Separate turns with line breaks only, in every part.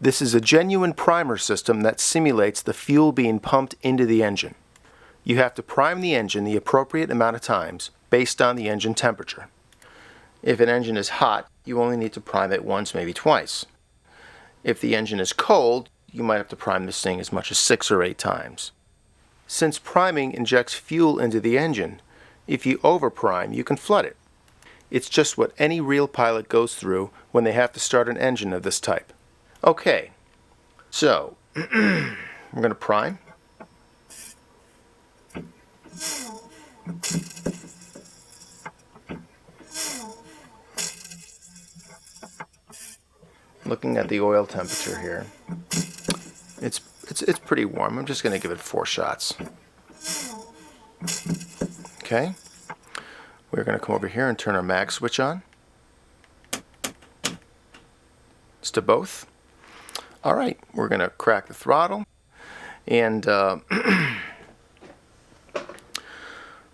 This is a genuine primer system that simulates the fuel being pumped into the engine. You have to prime the engine the appropriate amount of times based on the engine temperature. If an engine is hot, you only need to prime it once, maybe twice. If the engine is cold, you might have to prime this thing as much as 6 or 8 times. Since priming injects fuel into the engine, if you overprime, you can flood it. It's just what any real pilot goes through when they have to start an engine of this type. Okay, so we're going to prime. Looking at the oil temperature here, it's pretty warm. I'm just going to give it 4 shots. Okay, we're going to come over here and turn our mag switch on. It's to both. All right, we're going to crack the throttle, and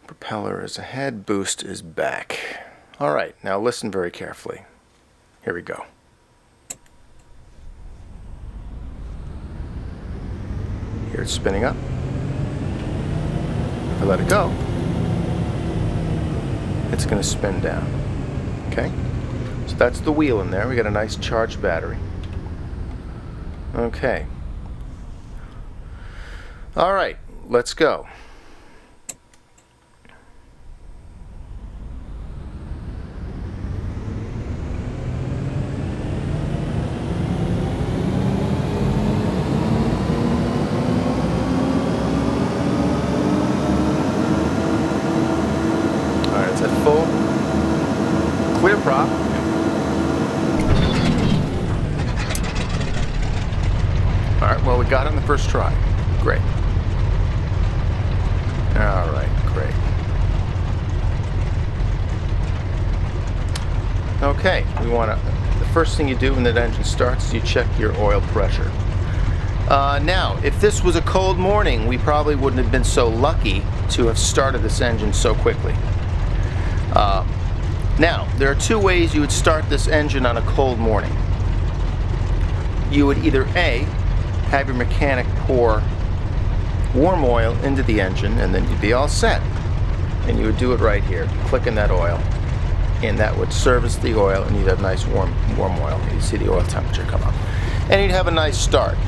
propeller is ahead, boost is back. All right, now listen very carefully. Here we go. Here it's spinning up. If I let it go, it's going to spin down. Okay? So that's the wheel in there. We got a nice charged battery. Okay. All right, let's go. Full clear prop. Alright, well, we got it on the first try. Great. Alright, great. Okay, the first thing you do when the engine starts is you check your oil pressure. Now, if this was a cold morning, we probably wouldn't have been so lucky to have started this engine so quickly. Now, there are 2 ways you would start this engine on a cold morning. You would either A, have your mechanic pour warm oil into the engine, and then you'd be all set. And you would do it right here, click in that oil, and that would service the oil, and you'd have nice warm oil. You'd see the oil temperature come up, and you'd have a nice start.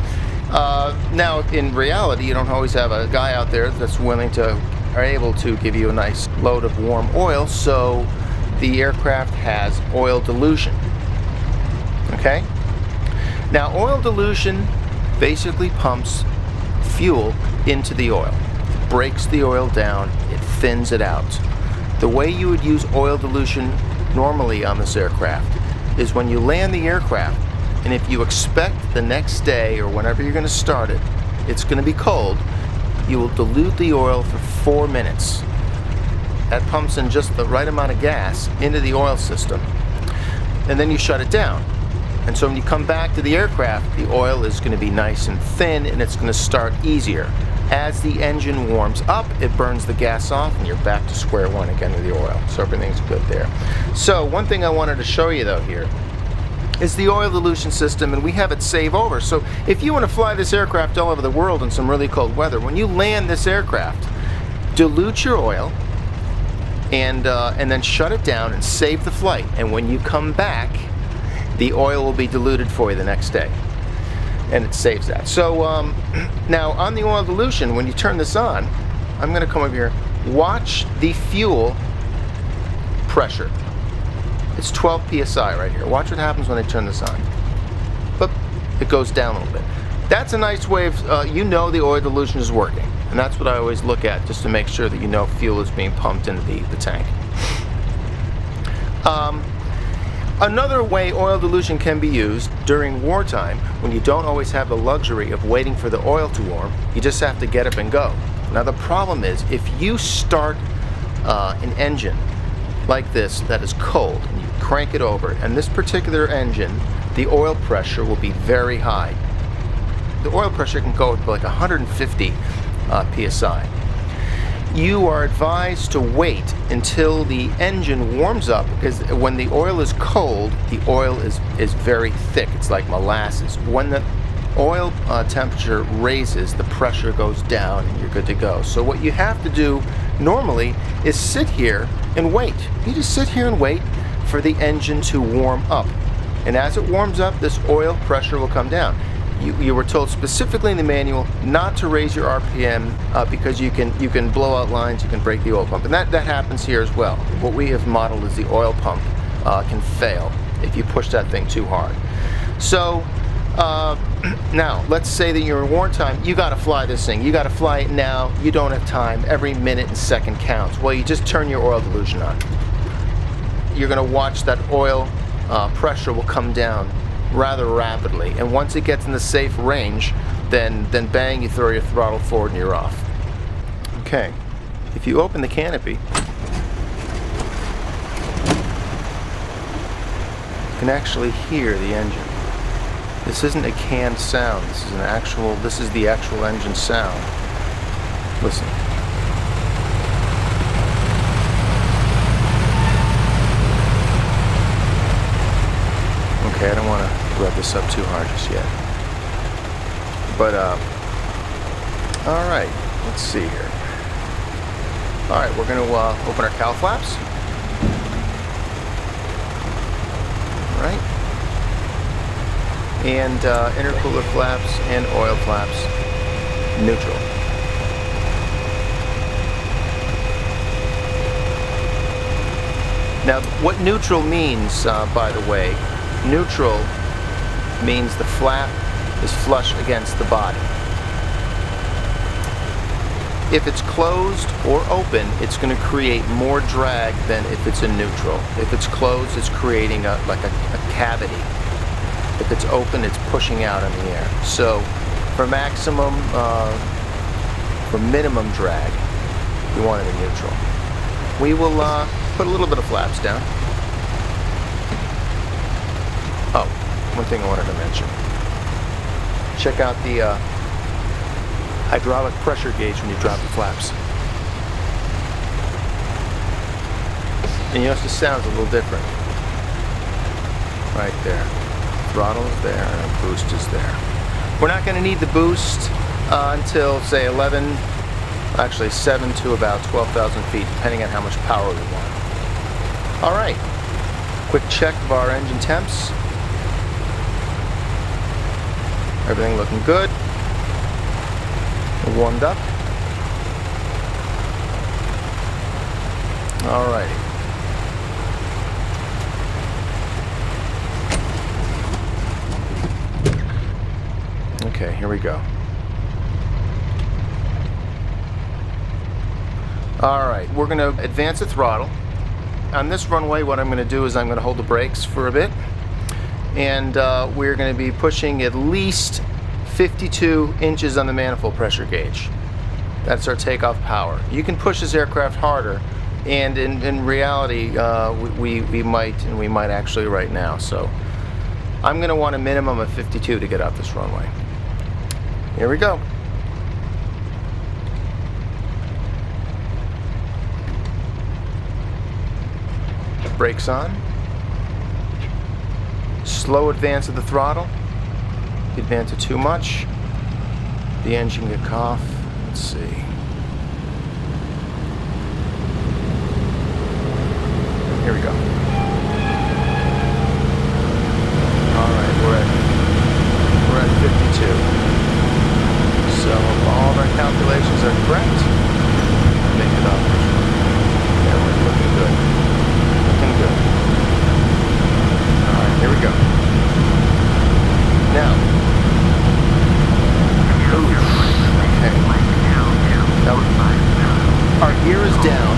Now, in reality, you don't always have a guy out there that's willing to are able to give you a nice load of warm oil, so the aircraft has oil dilution. Okay? Now, oil dilution basically pumps fuel into the oil. It breaks the oil down, it thins it out. The way you would use oil dilution normally on this aircraft is when you land the aircraft, and if you expect the next day or whenever you're going to start it, it's going to be cold, you will dilute the oil for 4 minutes. That pumps in just the right amount of gas into the oil system, and then you shut it down. And so when you come back to the aircraft, the oil is going to be nice and thin, and it's going to start easier. As the engine warms up, it burns the gas off, and you're back to square one again with the oil. So everything's good there. So one thing I wanted to show you though here is the oil dilution system, and we have it save over. So if you want to fly this aircraft all over the world in some really cold weather, when you land this aircraft, dilute your oil and then shut it down and save the flight. And when you come back, the oil will be diluted for you the next day, and it saves that. So now on the oil dilution, when you turn this on, I'm going to come over here. Watch the fuel pressure. It's 12 psi right here. Watch what happens when I turn this on. Boop, it goes down a little bit. That's a nice way of, you know the oil dilution is working. And that's what I always look at, just to make sure that you know fuel is being pumped into the tank. Another way oil dilution can be used during wartime, when you don't always have the luxury of waiting for the oil to warm, you just have to get up and go. Now the problem is, if you start an engine like this that is cold, and you crank it over, and this particular engine, the oil pressure will be very high. The oil pressure can go to like 150 psi. you are advised to wait until the engine warms up, because when the oil is cold, the oil is very thick. It's like molasses. When the oil temperature raises, the pressure goes down and you're good to go. So what you have to do normally is sit here and wait. You just sit here and wait for the engine to warm up. And as it warms up, this oil pressure will come down. You were told specifically in the manual not to raise your RPM because you can blow out lines, you can break the oil pump. And that happens here as well. What we have modeled is the oil pump can fail if you push that thing too hard. So now, let's say that you're in wartime, you got to fly this thing. You got to fly it now. You don't have time. Every minute and second counts. Well, you just turn your oil dilution on. You're going to watch that oil pressure will come down rather rapidly, and once it gets in the safe range, then bang, you throw your throttle forward and you're off. Okay, if you open the canopy, you can actually hear the engine. This isn't a canned sound. This is the actual engine sound. Listen. Okay, I don't want to rev this up too hard just yet. But, alright, let's see here. Alright, we're going to open our cowl flaps. Alright. And intercooler flaps and oil flaps neutral. Now, what neutral means, by the way, neutral means the flap is flush against the body. If it's closed or open, it's going to create more drag than if it's in neutral. If it's closed, it's creating like a cavity. If it's open, it's pushing out in the air. So for minimum drag, you want it in neutral. We will put a little bit of flaps down. Oh, one thing I wanted to mention. Check out the hydraulic pressure gauge when you drop the flaps. And you notice the sound's a little different. Right there. Throttle is there and a boost is there. We're not going to need the boost until, say, 7 to about 12,000 feet, depending on how much power we want. Alright, quick check of our engine temps. Everything looking good. Warmed up. Alrighty. Okay, here we go. Alright, we're going to advance the throttle. On this runway, what I'm going to do is I'm going to hold the brakes for a bit. And we're going to be pushing at least 52 inches on the manifold pressure gauge. That's our takeoff power. You can push this aircraft harder, and in reality, we might actually right now. So I'm going to want a minimum of 52 to get out this runway. Here we go. Brakes on. Slow advance of the throttle. If you advance it too much, the engine can cough. Let's see. Here we go. Alright, we're at 52. So if all of our calculations are correct, make it up. Yeah, we're looking good. Looking good. Alright, here we go. Now. Ooh. Okay. Now, our gear is down.